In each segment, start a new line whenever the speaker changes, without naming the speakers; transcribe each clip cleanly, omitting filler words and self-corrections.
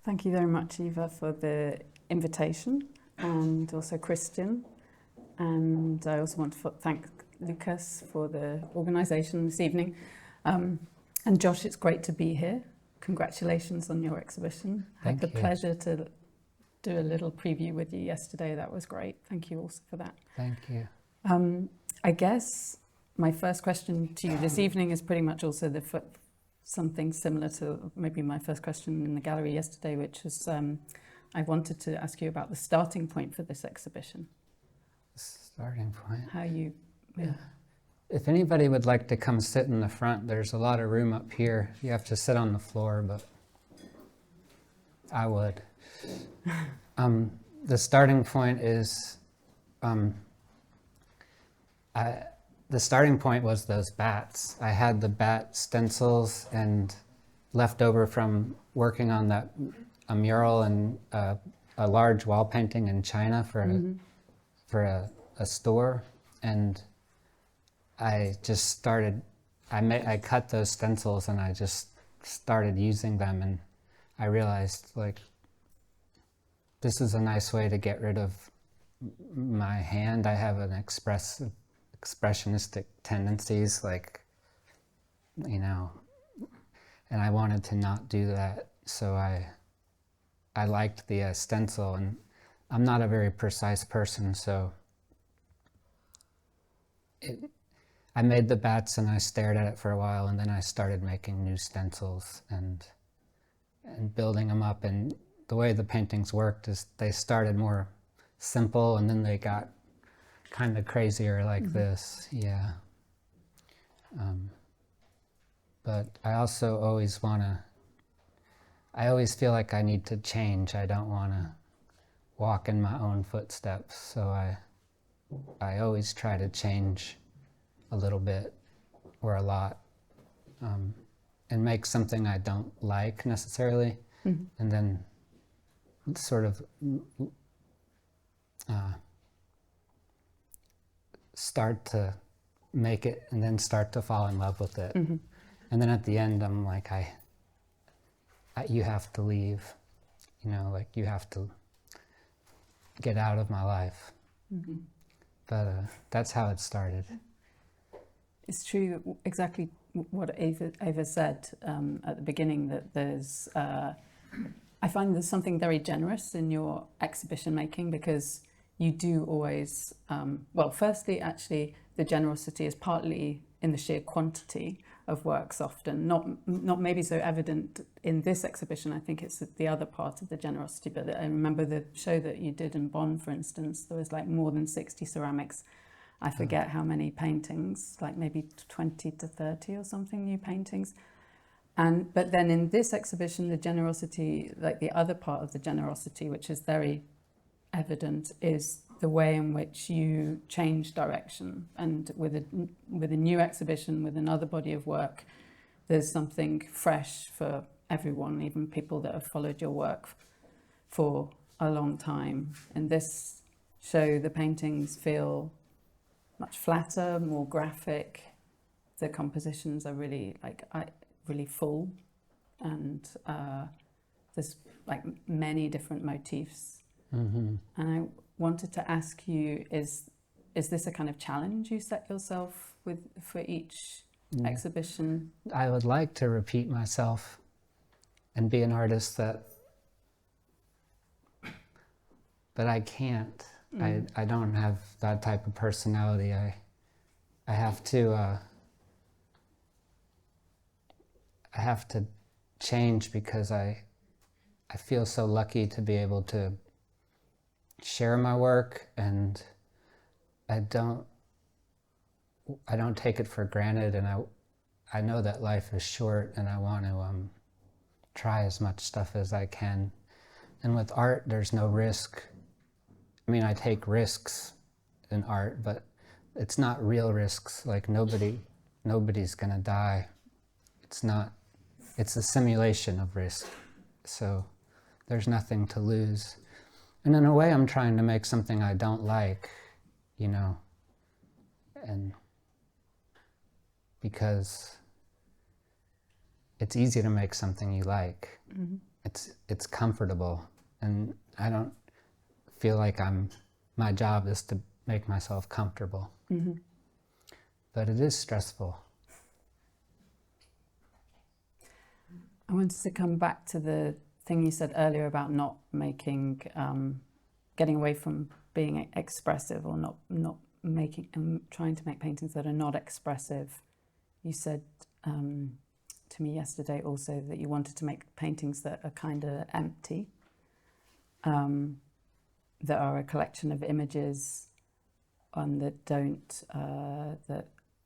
Thank you very much, Eva, for the invitation, and also Christian. And I also want to thank Lucas for the organisation this evening. And Josh, it's great to be here. Congratulations on your exhibition. I had the pleasure to do a little preview with you yesterday. That was great. Thank you also for that.
Thank you.
I guess my first question to you this evening is pretty much also something similar to maybe my first question in the gallery yesterday, which is I wanted to ask you about the starting point for this exhibition.
Starting point?
How you...
Yeah. If anybody would like to come sit in the front, there's a lot of room up here. You have to sit on the floor, but I would. The starting point is, the starting point was those bats. I had the bat stencils and left over from working on a mural and a large wall painting in China for a store, and I just started. I cut those stencils and I just started using them, and I realized, like, this is a nice way to get rid of my hand. I have an expressionistic tendencies, like, you know, and I wanted to not do that. So I liked the stencil, and I'm not a very precise person, so I made the bats and I stared at it for a while, and then I started making new stencils and building them up. And the way the paintings worked is they started more simple and then they got kind of crazier like this, yeah. But I also always I always feel like I need to change. I don't want to walk in my own footsteps, so I always try to change a little bit or a lot, and make something I don't like necessarily, and then sort of start to make it and then start to fall in love with it. And then at the end I'm like, you have to leave, you know, like, you have to get out of my life. But that's how it started.
It's true, exactly what Eva said at the beginning, that there's I find there's something very generous in your exhibition making, because you do always, well, firstly, actually, the generosity is partly in the sheer quantity of works often, not maybe so evident in this exhibition. I think it's the other part of the generosity, but I remember the show that you did in Bonn, for instance, there was like more than 60 ceramics. I forget how many paintings, like maybe 20 to 30 or something, new paintings. But then in this exhibition, the generosity, like the other part of the generosity, which is very evident, is the way in which you change direction. And with a new exhibition, with another body of work, there's something fresh for everyone, even people that have followed your work for a long time. In this show, the paintings feel much flatter, more graphic. The compositions are really really full, and there's like many different motifs. And I wanted to ask you, is this a kind of challenge you set yourself for each exhibition?
I would like to repeat myself and be an artist but I can't. I don't have that type of personality. I have to change, because I feel so lucky to be able to share my work, and I don't take it for granted, and I know that life is short, and I want to try as much stuff as I can. And with art, there's no risk. I mean, I take risks in art, but it's not real risks. Like, nobody's gonna die. It's a simulation of risk. So there's nothing to lose. And in a way, I'm trying to make something I don't like, you know, and because it's easy to make something you like. it's comfortable, and I don't feel like my job is to make myself comfortable.
Mm-hmm.
But it is stressful.
I wanted to come back to the thing you said earlier about not making, getting away from being expressive, or not making, trying to make paintings that are not expressive. You said to me yesterday also that you wanted to make paintings that are kind of empty, that are a collection of images, and that don't, that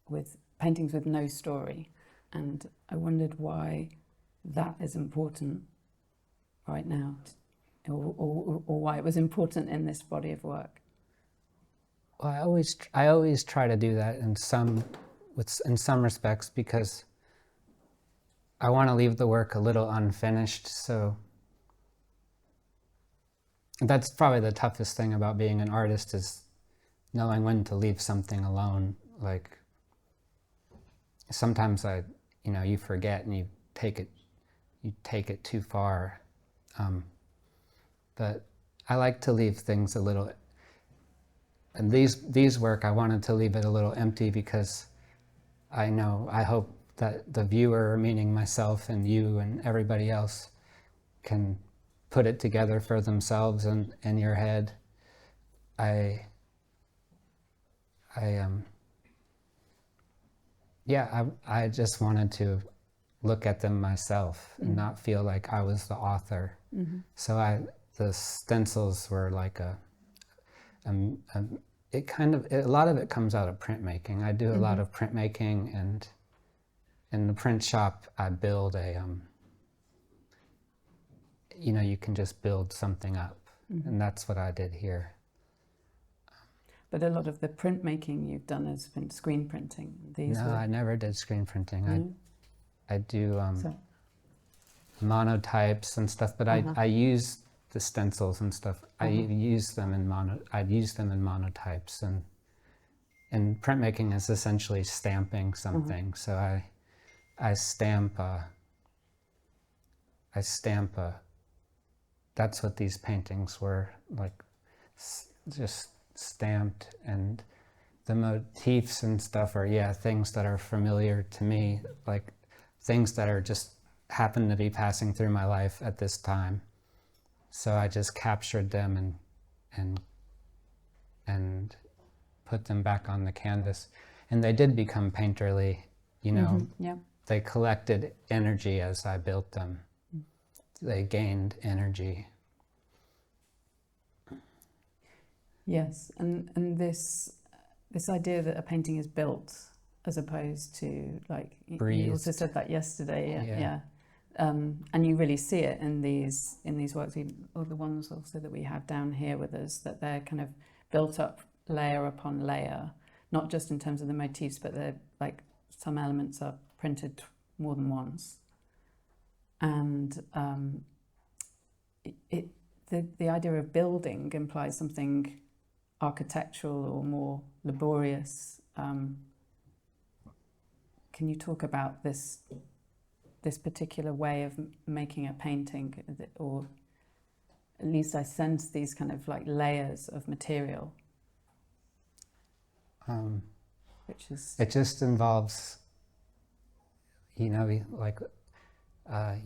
with paintings with no story. And I wondered why that is important right now, or why it was important in this body of work.
Well, I always try to do that in some respects, because I want to leave the work a little unfinished. So that's probably the toughest thing about being an artist, is knowing when to leave something alone. Like sometimes you forget and you take it too far. But I like to leave things a little, and these work, I wanted to leave it a little empty, because I hope that the viewer, meaning myself and you and everybody else, can put it together for themselves and in your head. I just wanted to look at them myself and not feel like I was the author. Mm-hmm. So the stencils were like a lot of it comes out of printmaking. I do a lot of printmaking, and in the print shop I build you can just build something up, and that's what I did here.
But a lot of the printmaking you've done has been screen printing.
I never did screen printing. I do monotypes and stuff, but I use the stencils and stuff. I'd use them in monotypes, and printmaking is essentially stamping something. So I stamp that's what these paintings were like, just stamped. And the motifs and stuff are things that are familiar to me, like things that are just happen to be passing through my life at this time. So I just captured them and put them back on the canvas, and they did become painterly. They collected energy as I built them. They gained energy.
Yes, and this idea that a painting is built as opposed to like
breathed.
You also said that yesterday. Yeah. And you really see it in these works, or the ones also that we have down here with us, that they're kind of built up layer upon layer, not just in terms of the motifs, but they're like some elements are printed more than once. And the idea of building implies something architectural or more laborious. Can you talk about this particular way of making a painting, or at least I sense these kind of like layers of material, which is...
It just involves, like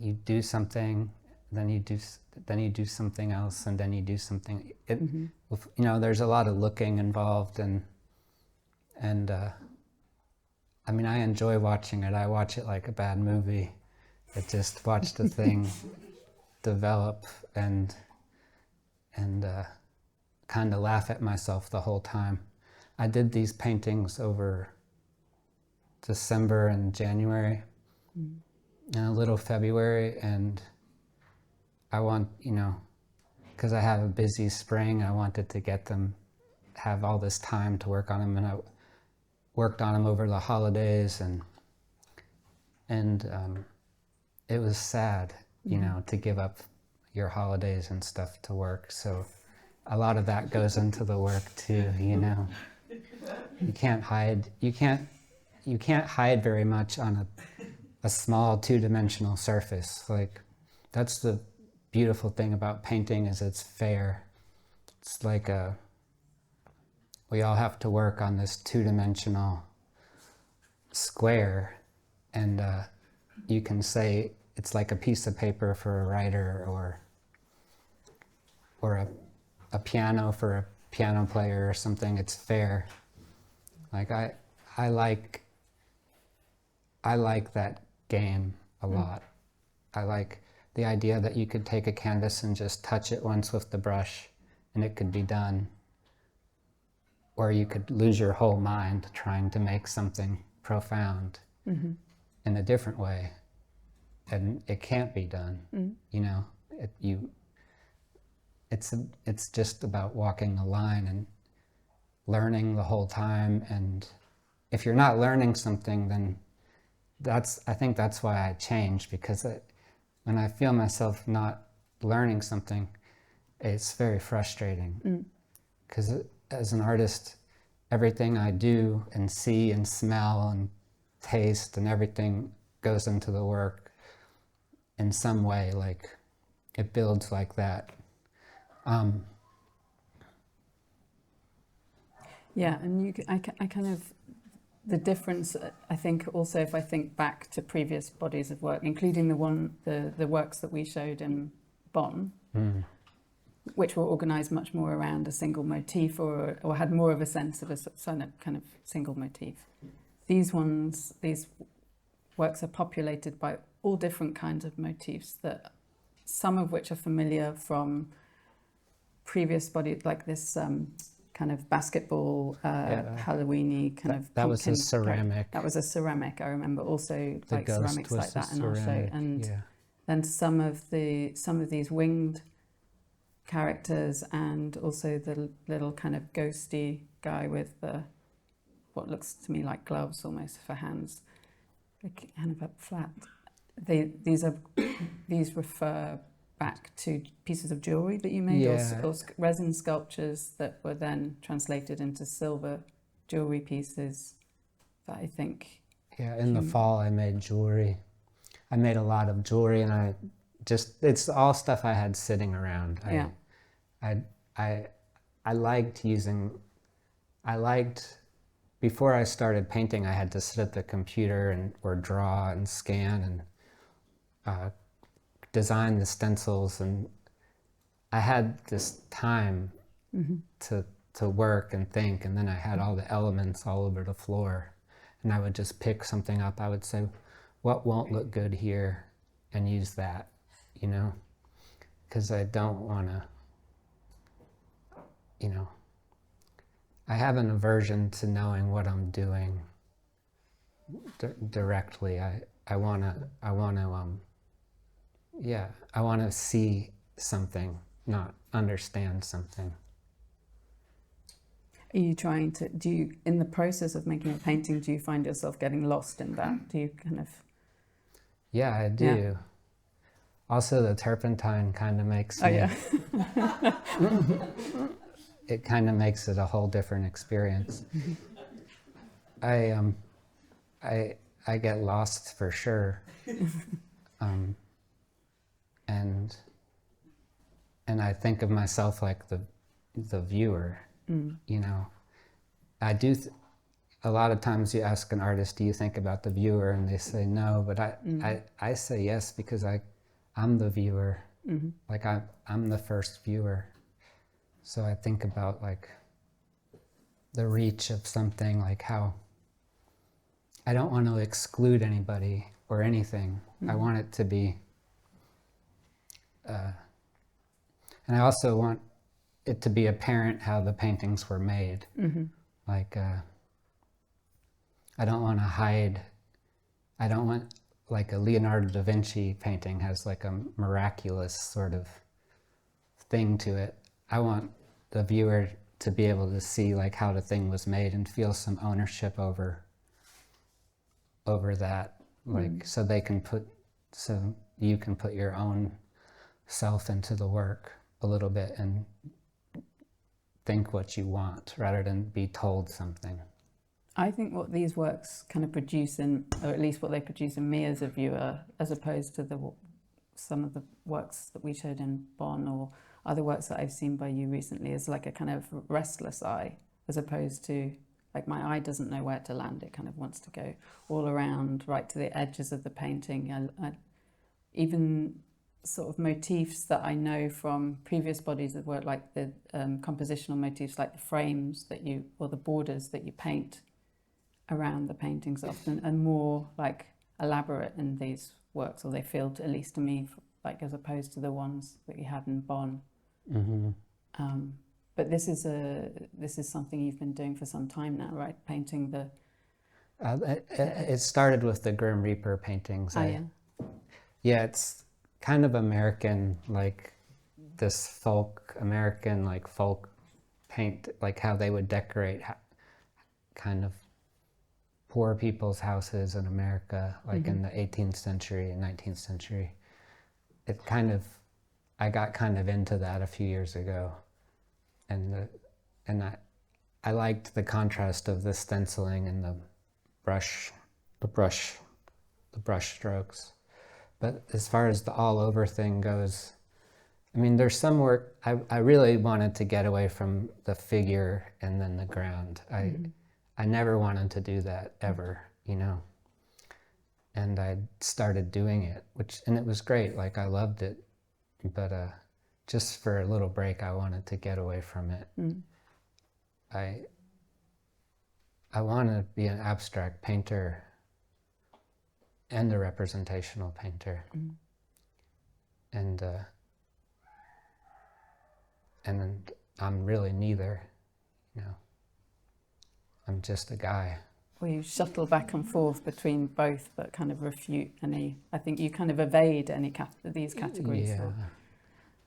you do something, then you do something else, and then you do something. There's a lot of looking involved, and I enjoy watching it. I watch it like a bad movie. I just watch the thing develop and kind of laugh at myself the whole time. I did these paintings over December and January, and a little February, and I want, because I have a busy spring, I wanted to have all this time to work on them, and I worked on them over the holidays, and it was sad, to give up your holidays and stuff to work. So a lot of that goes into the work too, You can't hide very much on a small two-dimensional surface. Like that's the beautiful thing about painting is it's fair. It's like we all have to work on this two-dimensional square, and you can say it's like a piece of paper for a writer, or a piano for a piano player or something. It's fair. Like I like that game a lot. I like the idea that you could take a canvas and just touch it once with the brush and it could be done. Or you could lose your whole mind trying to make something profound in a different way. And it can't be done, you know. It's just about walking the line and learning the whole time. And if you're not learning something, then I think that's why I change, because when I feel myself not learning something, it's very frustrating. Because as an artist, everything I do and see and smell and taste and everything goes into the work in some way. Like, it builds like that.
Yeah, and I kind of, the difference, I think also, if I think back to previous bodies of work, including the works that we showed in Bonn, which were organised much more around a single motif, or had more of a sense of a kind of single motif. These works are populated by all different kinds of motifs, that some of which are familiar from previous bodies, like this kind of basketball, Halloween-y kind of.
That was a ceramic.
That was a ceramic. I remember also
The
like
ghost
ceramics
was
like that, and
ceramic,
also then some of these winged characters, and also the little kind of ghosty guy with what looks to me like gloves almost for hands, like kind of up flat. These refer back to pieces of jewelry that you made, or resin sculptures that were then translated into silver jewelry pieces that I think.
Yeah, in the fall I made jewelry. I made a lot of jewelry, and it's all stuff I had sitting around. I liked, before I started painting, I had to sit at the computer or draw and scan and design the stencils, and I had this time to work and think, and then I had all the elements all over the floor, and I would just pick something up. I would say, what won't look good here, and use that, you know, because I don't want to, you know, I have an aversion to knowing what I'm doing directly. I want to see something, not understand something.
Are you trying to, in the process of making a painting, do you find yourself getting lost in that? Do you kind of?
Yeah, I do. Yeah. Also, the turpentine kind of makes me. It kind of makes it a whole different experience. I get lost for sure. And I think of myself like the viewer, you know. I do, a lot of times you ask an artist, do you think about the viewer? And they say no, but I say yes, because I'm the viewer. Like I'm the first viewer. So I think about like the reach of something, like how I don't want to exclude anybody or anything. I want it to be, and I also want it to be apparent how the paintings were made. Like, I don't want to hide. I don't want, like a Leonardo da Vinci painting has like a miraculous sort of thing to it. I want the viewer to be able to see like how the thing was made and feel some ownership over that, like so you can put your own self into the work a little bit and think what you want rather than be told something.
I think what these works kind of produce or at least what they produce in me as a viewer, as opposed to the some of the works that we showed in Bonn or other works that I've seen by you recently is like a kind of restless eye, as opposed to like my eye doesn't know where to land. It kind of wants to go all around, right to the edges of the painting. Even sort of motifs that I know from previous bodies of work, like the compositional motifs, like the frames that you, or the borders that you paint around the paintings often, are more like elaborate in these works, or they feel, at least to me, like as opposed to the ones that you had in Bonn.
Mm-hmm.
But this is something you've been doing for some time now, right? Painting the...
It started with the Grim Reaper paintings.
yeah.
Yeah, it's kind of American, like this American folk paint, like how they would decorate kind of poor people's houses in America, like in the 18th century and 19th century. I got kind of into that a few years ago, and I liked the contrast of the stenciling and the brush strokes. But as far as the all over thing goes, I mean, there's some work I really wanted to get away from the figure and then the ground. I never wanted to do that ever, you know. And I started doing it, and it was great. Like, I loved it, but just for a little break, I wanted to get away from it. I want to be an abstract painter and a representational painter, and I'm really neither, you know. I'm just a guy.
Well, you shuttle back and forth between both, but kind of refute any. I think you kind of evade any these categories.
Yeah.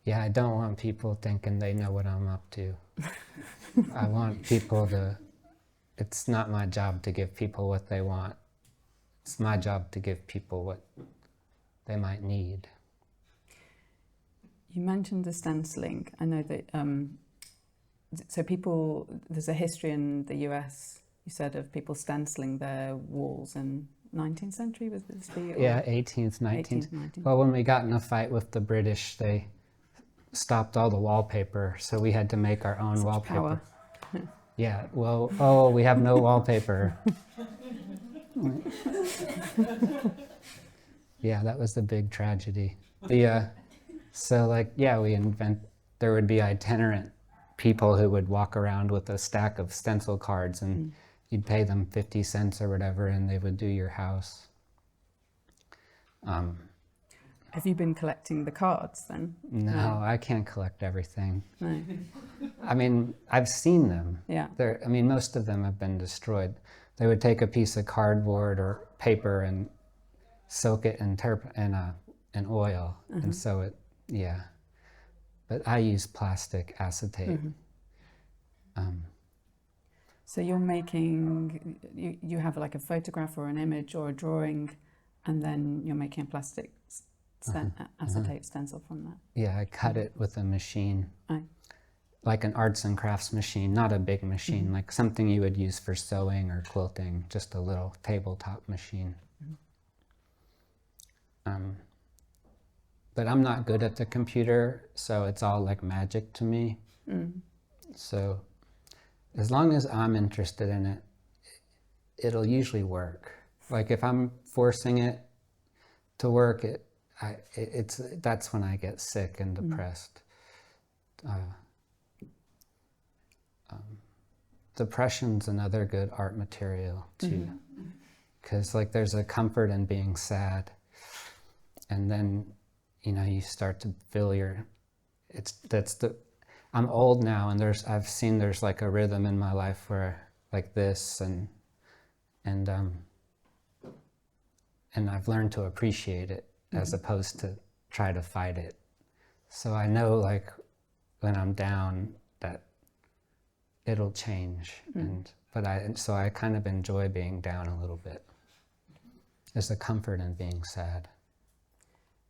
Yeah, I don't want people thinking they know what I'm up to. I want people to. It's not my job to give people what they want. It's my job to give people what they might need.
You mentioned the stenciling. I know that, so people, there's a history in the US, you said, of people stenciling their walls in 19th century, was this the?
Yeah, 18th, 19th. Well, when we got in a fight with the British, they stopped all the wallpaper, so we had to make our own wallpaper.
Power.
Yeah, well, we have no wallpaper. Yeah, that was the big tragedy. So there would be itinerant people who would walk around with a stack of stencil cards, and you'd pay them 50 cents or whatever, and they would do your house.
Have you been collecting the cards then?
No, I can't collect everything.
No.
I mean, I've seen them.
Yeah.
Most of them have been destroyed. They would take a piece of cardboard or paper and soak it in oil, and sew it. Yeah. But I use plastic acetate.
So you're making, you have like a photograph or an image or a drawing, and then you're making a plastic acetate stencil from that.
Yeah, I cut it with a machine. Like an arts and crafts machine, not a big machine, like something you would use for sewing or quilting, just a little tabletop machine. But I'm not good at the computer, so it's all like magic to me. So as long as I'm interested in it, it'll usually work. Like if I'm forcing it to work, that's when I get sick and depressed. Depression's another good art material too, because like there's a comfort in being sad, and then you start to feel I'm old now, and I've seen there's like a rhythm in my life where like this, and I've learned to appreciate it as opposed to try to fight it. So I know like when I'm down that it'll change, so I kind of enjoy being down a little bit. There's a comfort in being sad.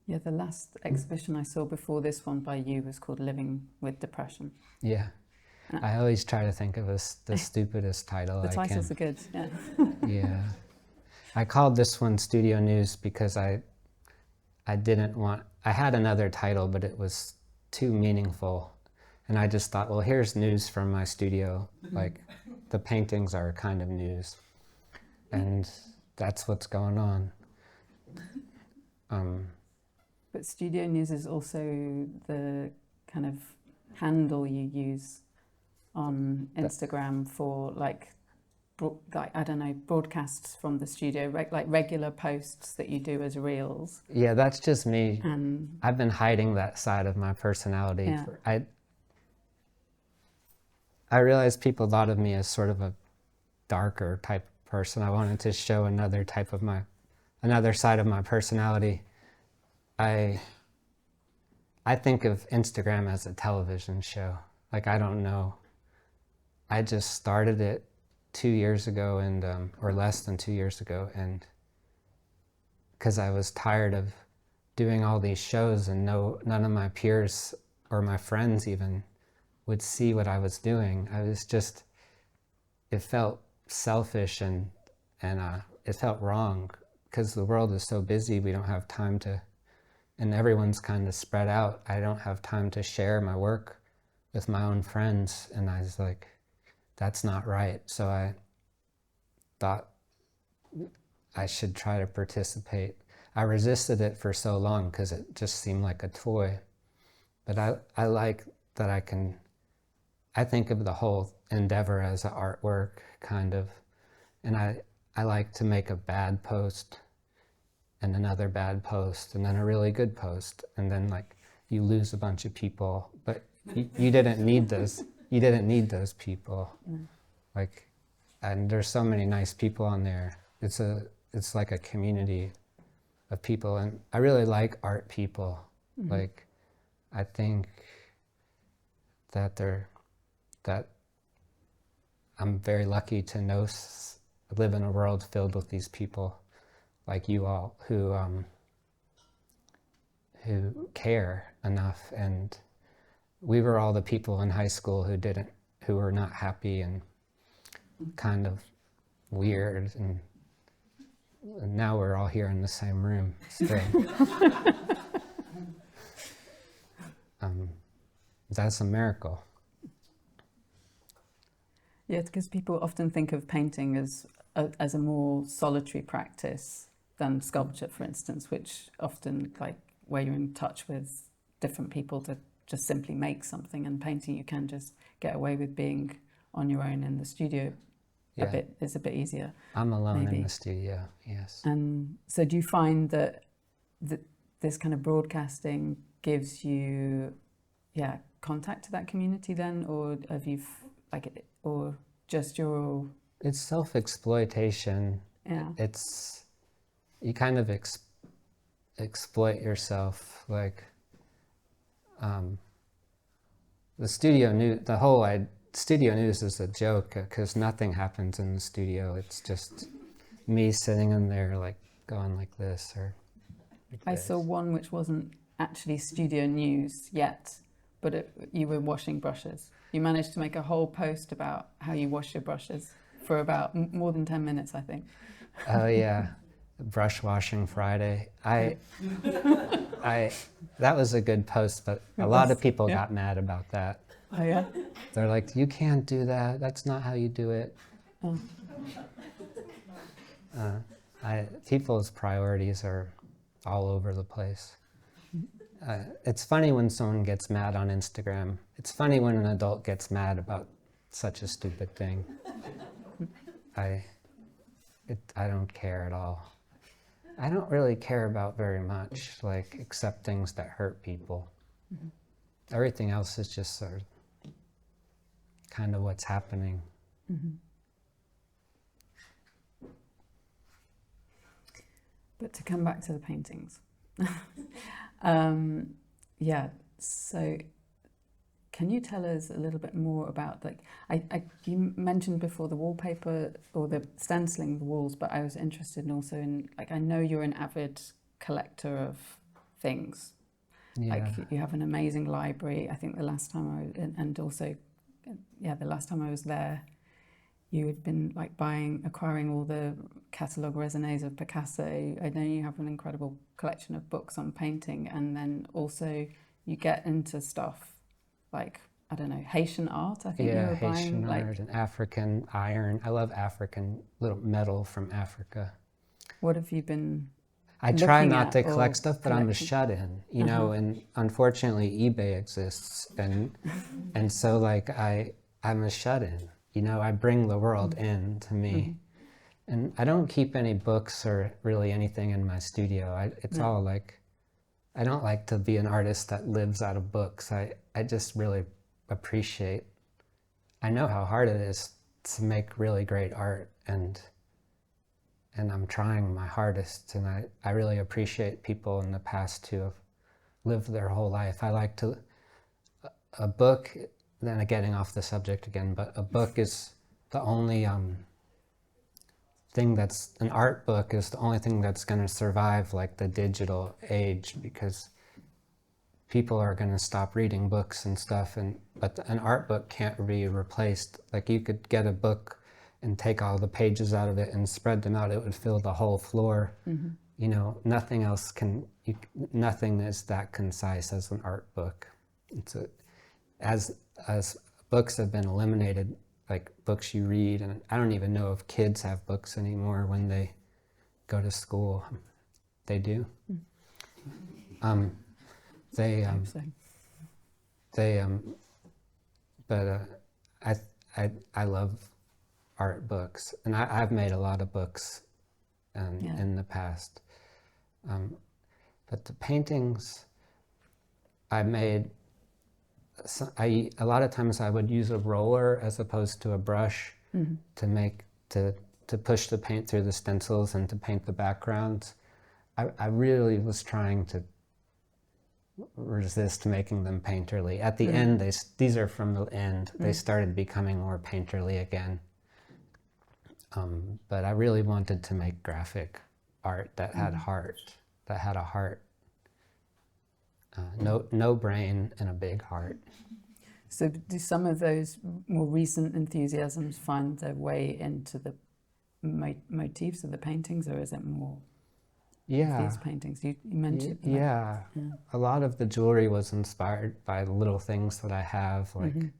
Yeah, the last exhibition I saw before this one by you was called Living with Depression.
Yeah. I always try to think of the stupidest title I can.
The titles are good, yeah.
Yeah. I called this one Studio News because I I had another title, but it was too meaningful. And I just thought, well, here's news from my studio. Like, the paintings are kind of news. And that's what's going on.
But Studio News is also the kind of handle you use on Instagram for like I don't know, broadcasts from the studio, like regular posts that you do as reels.
Yeah, that's just me. I've been hiding that side of my personality.
Yeah.
I realized people thought of me as sort of a darker type person. I wanted to show another side of my personality. I think of Instagram as a television show. Like, I don't know. I just started it 2 years ago, and or less than 2 years ago, and because I was tired of doing all these shows and none of my peers or my friends even would see what I was doing. It felt selfish and it felt wrong because the world is so busy. We don't have time to, and everyone's kind of spread out. I don't have time to share my work with my own friends, and I was like, that's not right. So I thought I should try to participate. I resisted it for so long because it just seemed like a toy. But I like that I think of the whole endeavor as an artwork, kind of. And I like to make a bad post and another bad post and then a really good post. And then like you lose a bunch of people, but you didn't need those. You didn't need those people. Like, and there's so many nice people on there. It's like a community of people, and I really like art people. Like, I think that I'm very lucky to live in a world filled with these people like you all who care enough. And we were all the people in high school who were not happy and kind of weird, and now we're all here in the same room still. That's a miracle.
Yeah, because people often think of painting as a more solitary practice than sculpture, for instance, which often, like, where you're in touch with different people to just simply make something. And painting, you can just get away with being on your own in the studio. It's a bit easier.
I'm alone in the studio, yes.
And so do you find that this kind of broadcasting gives you, contact to that community then, or have you or just your...
It's self-exploitation.
Yeah.
You kind of exploit yourself, like the whole studio news is a joke because nothing happens in the studio. It's just me sitting in there like going like this or like
I
this.
saw one which wasn't actually studio news yet, but you were washing brushes. You managed to make a whole post about how you wash your brushes for about more than 10 minutes, I think.
Oh yeah, brush washing Friday. That was a good post, but a lot of people got mad about that.
Oh yeah?
They're like, you can't do that. That's not how you do it.
Oh.
People's priorities are all over the place. It's funny when someone gets mad on Instagram. It's funny when an adult gets mad about such a stupid thing. I don't care at all. I don't really care about very much, like, except things that hurt people. Everything else is just sort of kind of what's happening.
But to come back to the paintings. So can you tell us a little bit more about, like, you mentioned before the wallpaper or the stenciling the walls, but I was interested also in, like, I know you're an avid collector of things.
Yeah.
Like, you have an amazing library. I think the last time I was there, you had been like acquiring all the catalogue raisonnés of Picasso. I know you have an incredible collection of books on painting, and then also you get into stuff like, I don't know, Haitian art. I think you were
Haitian
buying
art and African iron. I love African little metal from Africa.
What have you been
I try
looking
not
at
to
or
collect stuff, but I'm a
collecting?
shut-in, you know, and unfortunately eBay exists, and so like I'm a shut-in, you know, I bring the world in to me. And I don't keep any books or really anything in my studio. It's all like, I don't like to be an artist that lives out of books. I just really appreciate, I know how hard it is to make really great art, and I'm trying my hardest, and I really appreciate people in the past who have lived their whole life. I like to, a book, then getting off the subject again, but a book is the only thing that's, an art book is the only thing that's going to survive like the digital age, because people are going to stop reading books and stuff, but an art book can't be replaced. Like you could get a book and take all the pages out of it and spread them out, it would fill the whole floor. You know, nothing else can, nothing is that concise as an art book. As books have been eliminated, like books you read, and I don't even know if kids have books anymore when they go to school. They do. I love art books, and I've made a lot of books in the past. But the paintings I made, a lot of times I would use a roller as opposed to a brush to push the paint through the stencils and to paint the backgrounds. I really was trying to resist making them painterly. At the end, these are from the end, they started becoming more painterly again. But I really wanted to make graphic art that had heart, that had a heart. No brain and a big heart.
So do some of those more recent enthusiasms find their way into the motifs of the paintings, or is it more these paintings? You mentioned
a lot of the jewelry was inspired by little things that I have, like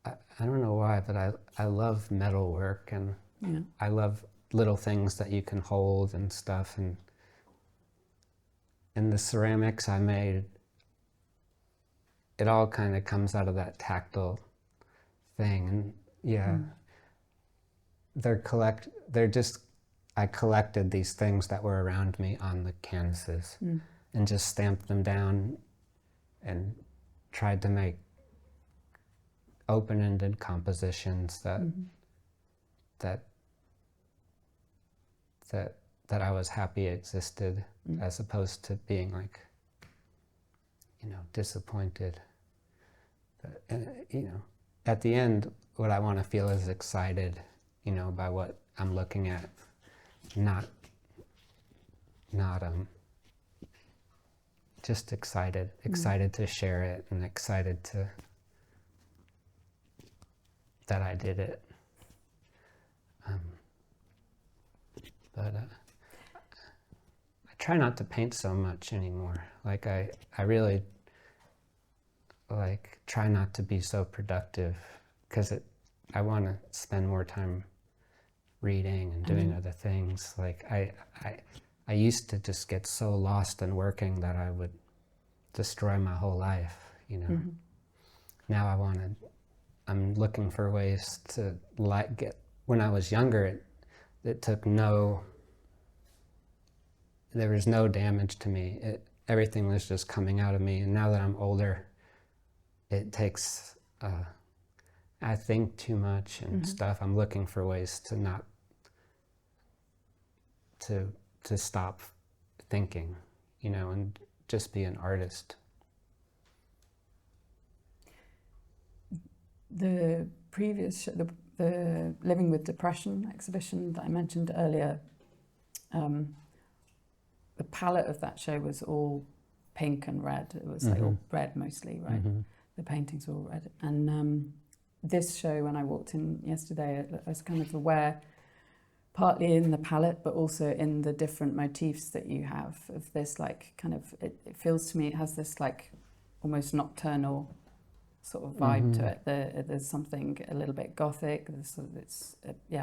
I don't know why, but I love metalwork, and I love little things that you can hold and stuff, and the ceramics I made, it all kind of comes out of that tactile thing, and I collected these things that were around me on the canvases and just stamped them down and tried to make open-ended compositions that I was happy existed, as opposed to being like, you know, disappointed. But, you know, at the end, what I want to feel is excited, you know, by what I'm looking at, not just excited to share it, and excited that I did it. But I try not to paint so much anymore. Like I really like try not to be so productive, because I want to spend more time reading and doing other things. Like I used to just get so lost in working that I would destroy my whole life, you know. Now I'm looking for ways to when I was younger, it took there was no damage to me. Everything was just coming out of me. And now that I'm older, it takes, I think too much and stuff. I'm looking for ways to not, to stop thinking, you know, and just be an artist.
The previous, the Living with Depression exhibition that I mentioned earlier, the palette of that show was all pink and red. It was like all red mostly, right? The paintings were all red. And this show, when I walked in yesterday, I was kind of aware, partly in the palette, but also in the different motifs that you have of this, like, kind of, it feels to me, it has this, like, almost nocturnal sort of vibe to it. There's something a little bit gothic. It's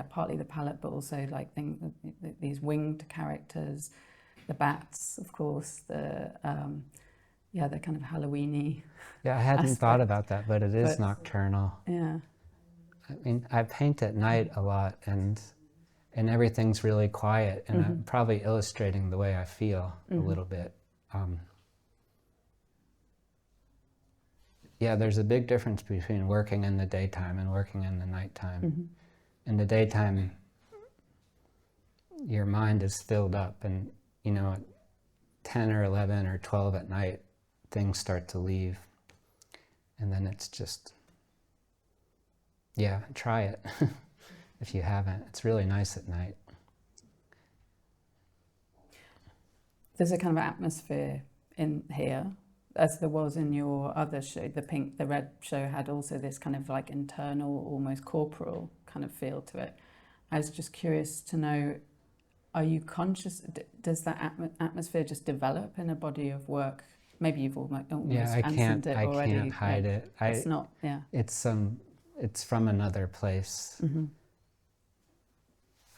partly the palette, but also like these winged characters, the bats, of course, the kind of Halloween-y.
Yeah, I hadn't
aspect.
thought about that, but it is nocturnal.
Yeah.
I mean, I paint at night a lot, and everything's really quiet, and I'm probably illustrating the way I feel a little bit. Yeah, there's a big difference between working in the daytime and working in the nighttime. In the daytime, your mind is filled up, and at 10 or 11 or 12 at night, things start to leave. And then it's just, try it if you haven't. It's really nice at night.
There's a kind of atmosphere in here, as there was in your other show. The red show had also this kind of like internal, almost corporal kind of feel to it. I was just curious to know, are you conscious, does that atmosphere just develop in a body of work? Maybe you've almost answered it already.
I can't hide it.
It's not,
it's from another place. I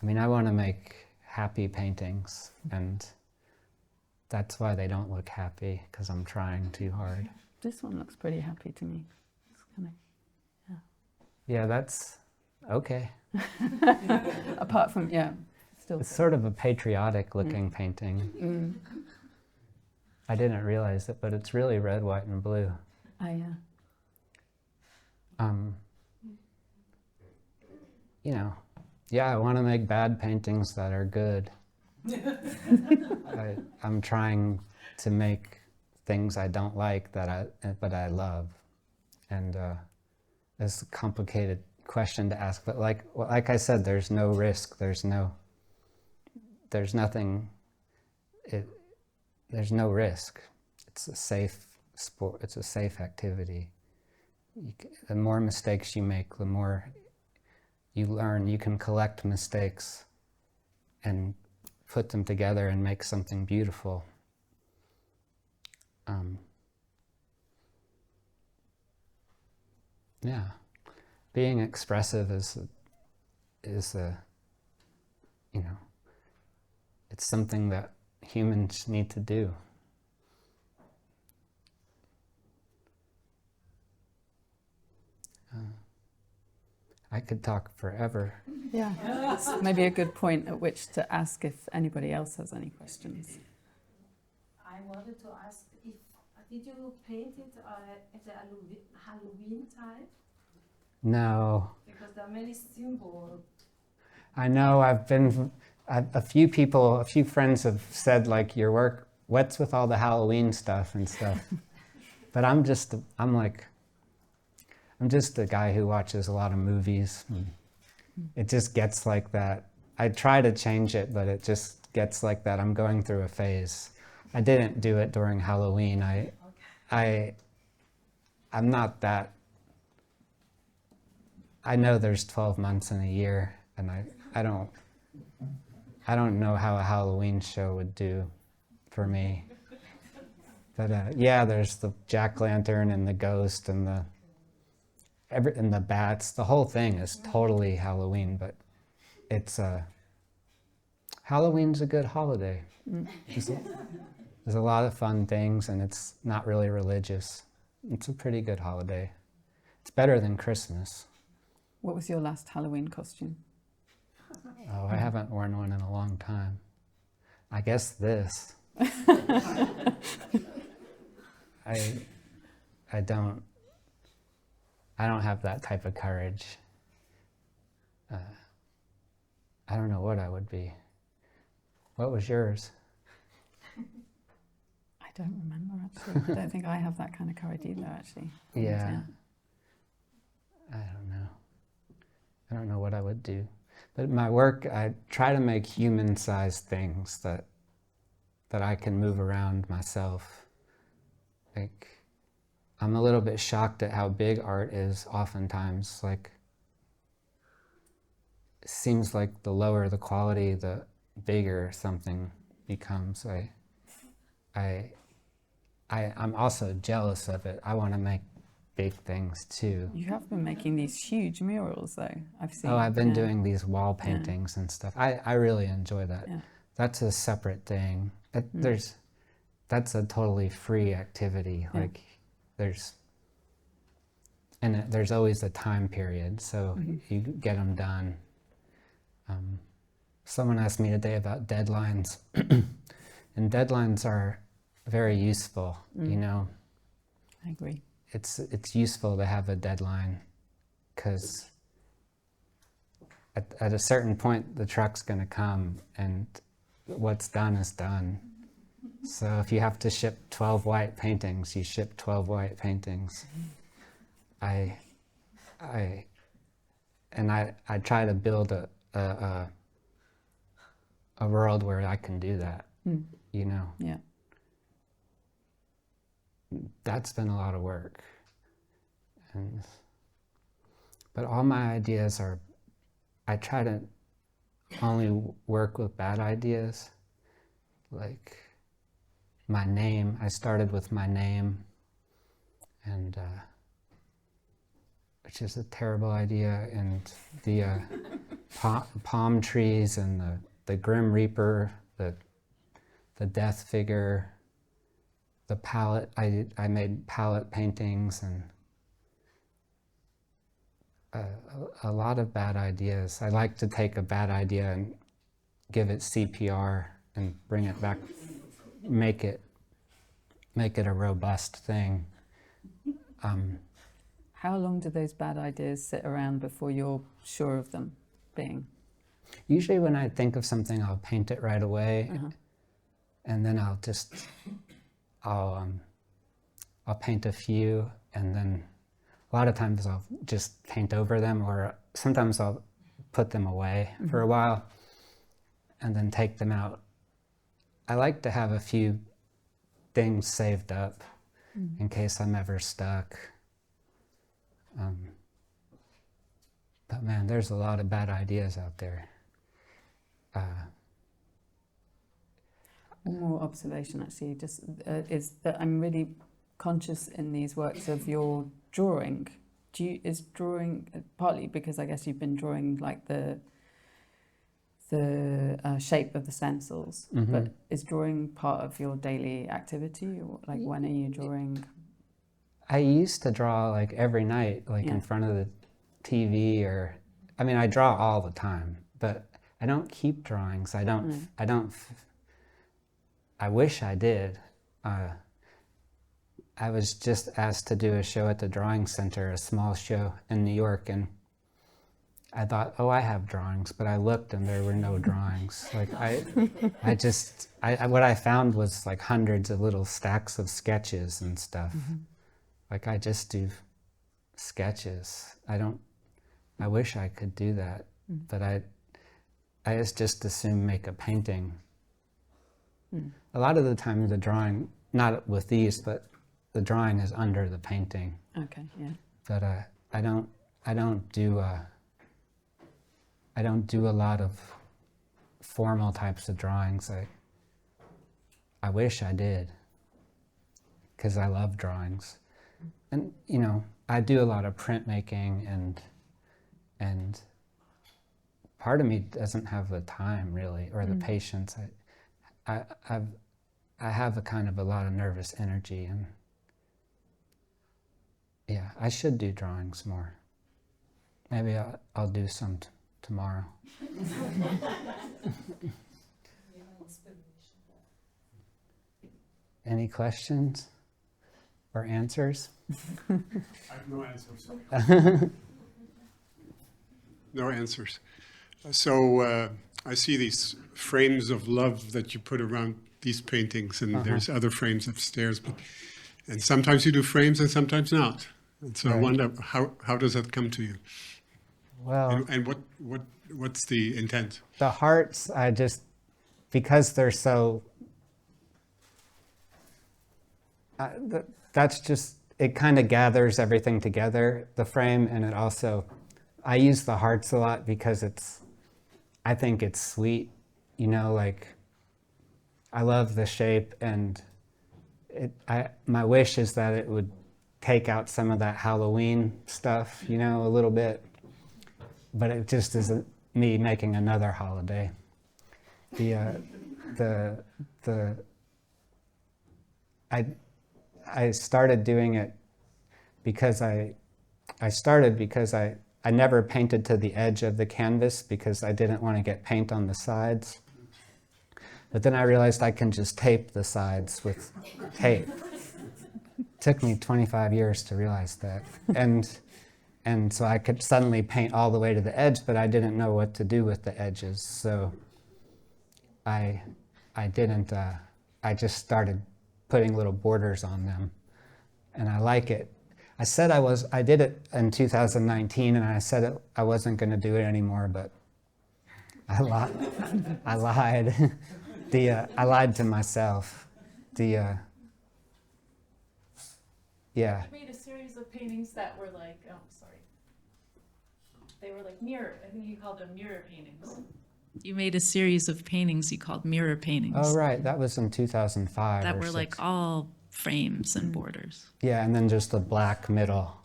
mean, I want to make happy paintings, and that's why they don't look happy, because I'm trying too hard.
This one looks pretty happy to me. It's kind of,
yeah, that's okay.
Apart from, still.
It's sort of a patriotic looking painting. I didn't realize it, but it's really red, white, and blue.
Oh, yeah.
I want to make bad paintings that are good. I'm trying to make things I don't like but I love, and it's a complicated question to ask. But like I said, there's no risk. There's nothing. There's no risk. It's a safe sport. It's a safe activity. The more mistakes you make, the more you learn. You can collect mistakes and put them together and make something beautiful. Being expressive is it's something that humans need to do. I could talk forever.
Yeah, it's maybe a good point at which to ask if anybody else has any questions.
I wanted to ask, did you paint it at the Halloween time?
No.
Because there are many symbols.
I know, a few friends have said, like, your work, what's with all the Halloween stuff and stuff? But I'm just a guy who watches a lot of movies. It just gets like that. I try to change it, but it just gets like that. I'm going through a phase. I didn't do it during Halloween. I'm not that. I know there's 12 months in a year, and I don't know how a Halloween show would do for me. But there's the jack-o'-lantern and the ghost and the bats. The whole thing is totally Halloween, but it's Halloween's a good holiday. There's a lot of fun things, and it's not really religious. It's a pretty good holiday. It's better than Christmas.
What was your last Halloween costume?
Oh, I haven't worn one in a long time. I guess this. I don't have that type of courage. I don't know what I would be. What was yours?
I don't remember, actually. I don't think I have that kind of courage either, actually.
Yeah. I don't know. I don't know what I would do. But my work, I try to make human-sized things that I can move around myself. Like, I'm a little bit shocked at how big art is oftentimes. Like, it seems like the lower the quality, the bigger something becomes. I'm also jealous of it. I want to make big things too.
You have been making these huge murals, though. I've seen.
Oh, I've been
yeah.
doing these wall paintings and stuff. I really enjoy that.
Yeah.
That's a separate thing. That's a totally free activity.
Yeah.
Like, there's always a time period, so you get them done. Someone asked me today about deadlines, and deadlines are very useful. You know,
I agree.
it's useful to have a deadline, because at a certain point the truck's going to come, and what's done is done. So if you have to ship 12 white paintings, you ship 12 white paintings. I try to build a world where I can do that. You know.
Yeah.
That's been a lot of work. But all my ideas are, I try to only work with bad ideas. Like my name, I started with my name, and which is a terrible idea, and the palm trees and the Grim Reaper, the death figure, the palette. I made palette paintings, and a lot of bad ideas. I like to take a bad idea and give it CPR and bring it back, make it a robust thing.
How long do those bad ideas sit around before you're sure of them being?
Usually when I think of something, I'll paint it right away, and then I'll paint a few, and then a lot of times I'll just paint over them, or sometimes I'll put them away for a while and then take them out. I like to have a few things saved up in case I'm ever stuck. But man, there's a lot of bad ideas out there.
One more observation, actually, just is that I'm really conscious in these works of your drawing. Is drawing partly because I guess you've been drawing like the shape of the stencils, but is drawing part of your daily activity, or like when are you drawing?
I used to draw like every night, like in front of the TV, or I mean, I draw all the time, but I don't keep drawings. I wish I did. I was just asked to do a show at the Drawing Center, a small show in New York, and I thought, oh, I have drawings, but I looked and there were no drawings. Like what I found was like hundreds of little stacks of sketches and stuff. Like I just do sketches. I wish I could do that, but I just assume make a painting. A lot of the time the drawing, not with these, but the drawing is under the painting.
Okay, yeah.
But I don't do a lot of formal types of drawings. I wish I did, because I love drawings. And you know, I do a lot of printmaking, and part of me doesn't have the time really, or the patience. I have a kind of a lot of nervous energy, and yeah, I should do drawings more. Maybe I'll do some tomorrow. Any questions or answers?
I have no answers. No answers. So I see these frames of love that you put around these paintings, and there's other frames upstairs. And sometimes you do frames and sometimes not. And so I wonder, how does that come to you?
Well,
and what's the intent?
the hearts, because they're so, that's just, it kind of gathers everything together, the frame, and it also, I use the hearts a lot because I think it's sweet, you know, like I love the shape, and my wish is that it would take out some of that Halloween stuff, you know, a little bit, but it just isn't me making another holiday. I started doing it because I never painted to the edge of the canvas because I didn't want to get paint on the sides. But then I realized I can just tape the sides with tape. It took me 25 years to realize that. And so I could suddenly paint all the way to the edge, but I didn't know what to do with the edges. So I just started putting little borders on them. And I like it. I did it in 2019, and I said I wasn't going to do it anymore, but I lied. I lied to myself.
You made a series of paintings that were like, they were like mirror. I think you called them mirror paintings. You made a series of paintings you called mirror paintings.
Oh, right. That was in 2005.
That
or
were
six.
like all frames and borders.
Yeah, and then just the black middle.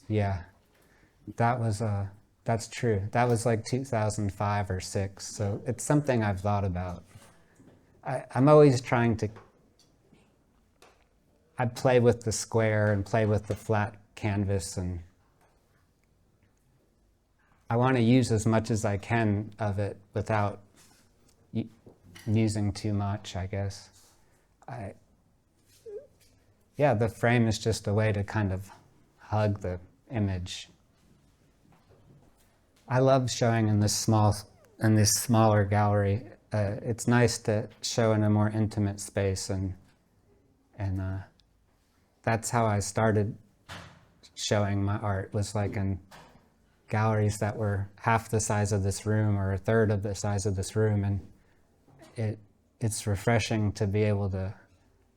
Yeah. That's true. That was like 2005 or 6. So it's something I've thought about. I'm always trying to, I play with the square and play with the flat canvas, and I want to use as much as I can of it without using too much, I guess. The frame is just a way to kind of hug the image. I love showing in this smaller gallery. It's nice to show in a more intimate space, and that's how I started showing my art, was like in galleries that were half the size of this room or a third of the size of this room, and it's refreshing to be able to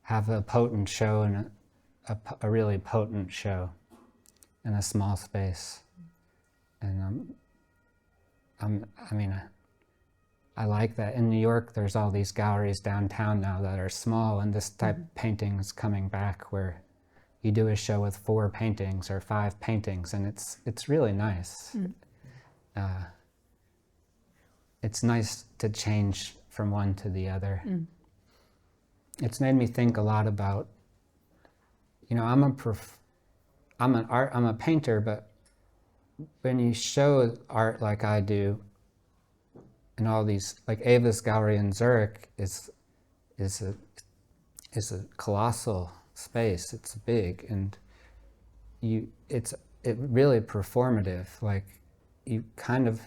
have a potent show and a really potent show in a small space. And I like that. In New York, there's all these galleries downtown now that are small, and this type of painting is coming back, where you do a show with 4 paintings or 5 paintings, and it's really nice. It's nice to change from one to the other. It's made me think a lot about, you know, I'm a painter, but when you show art like I do, and all these, like Eva's gallery in Zurich is a colossal space. It's big, and it's really performative. Like, you kind of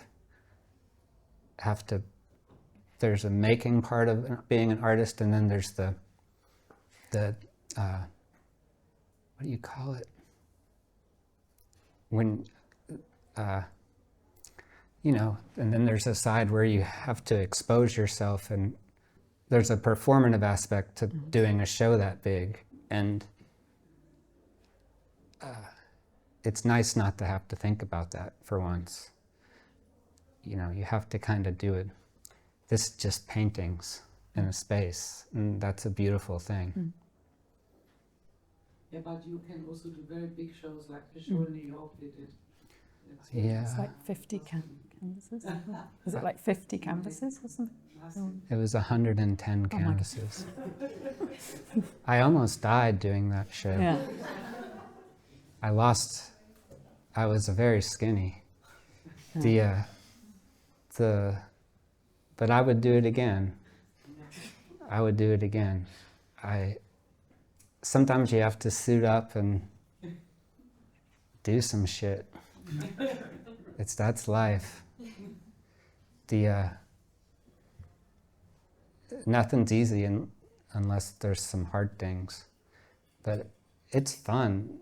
have to, there's a making part of being an artist, and then there's the what do you call it? When you know, and then there's a side where you have to expose yourself, and there's a performative aspect to doing a show that big, and it's nice not to have to think about that for once. You know, you have to kind of do it. This is just paintings in a space, and that's a beautiful thing.
Yeah, but you can also do very big shows like the show in New York they did.
Yeah.
It's like 50 canvases. Is it like 50 canvases or something?
It was 110 canvases. I almost died doing that show.
Yeah.
I was very skinny. But I would do it again. I would do it again. Sometimes you have to suit up and do some shit. That's life. Nothing's easy unless there's some hard things. But it's fun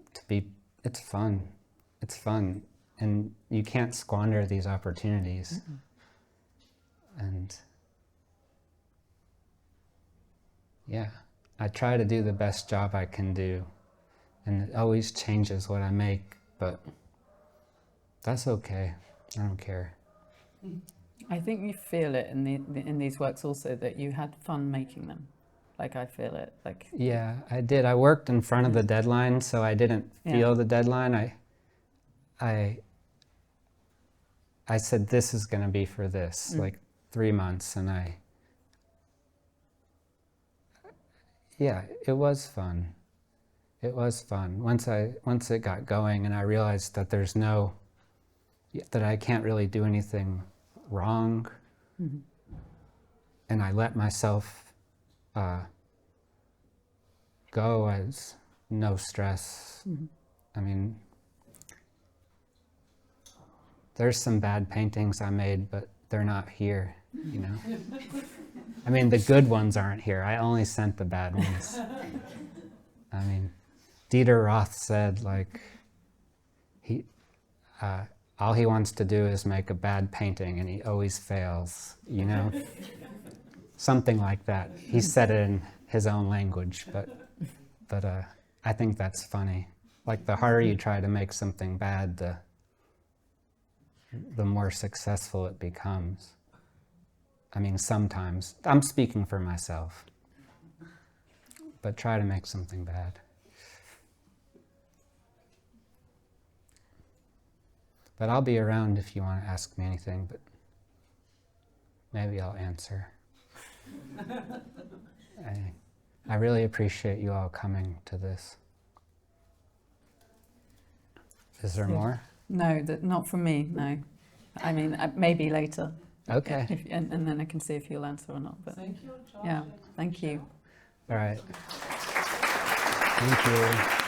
it's fun. And you can't squander these opportunities. And yeah, I try to do the best job I can do and it always changes what I make, but that's okay. I don't care.
I think you feel it in these works also, that you had fun making them. Like, I feel it. Like,
Yeah, I did. I worked in front of the deadline, so I didn't feel the deadline. I said, this is going to be for this, like 3 months, and yeah, it was fun. It was fun. Once it got going and I realized that that I can't really do anything wrong, and I let myself go as no stress. I mean, there's some bad paintings I made, but they're not here, you know? I mean, the good ones aren't here. I only sent the bad ones. I mean, Dieter Roth said, like, all he wants to do is make a bad painting, and he always fails, you know? Something like that. He said it in his own language, but I think that's funny. Like, the harder you try to make something bad, the more successful it becomes. I mean, sometimes. I'm speaking for myself. But try to make something bad. But I'll be around if you want to ask me anything, but maybe I'll answer. I really appreciate you all coming to this. Is there more?
no, not from me, no. I mean, maybe later.
Okay.
And then I can see if you'll answer or not. But
Thank you, Josh.
yeah, thank you.
All right. Thank you.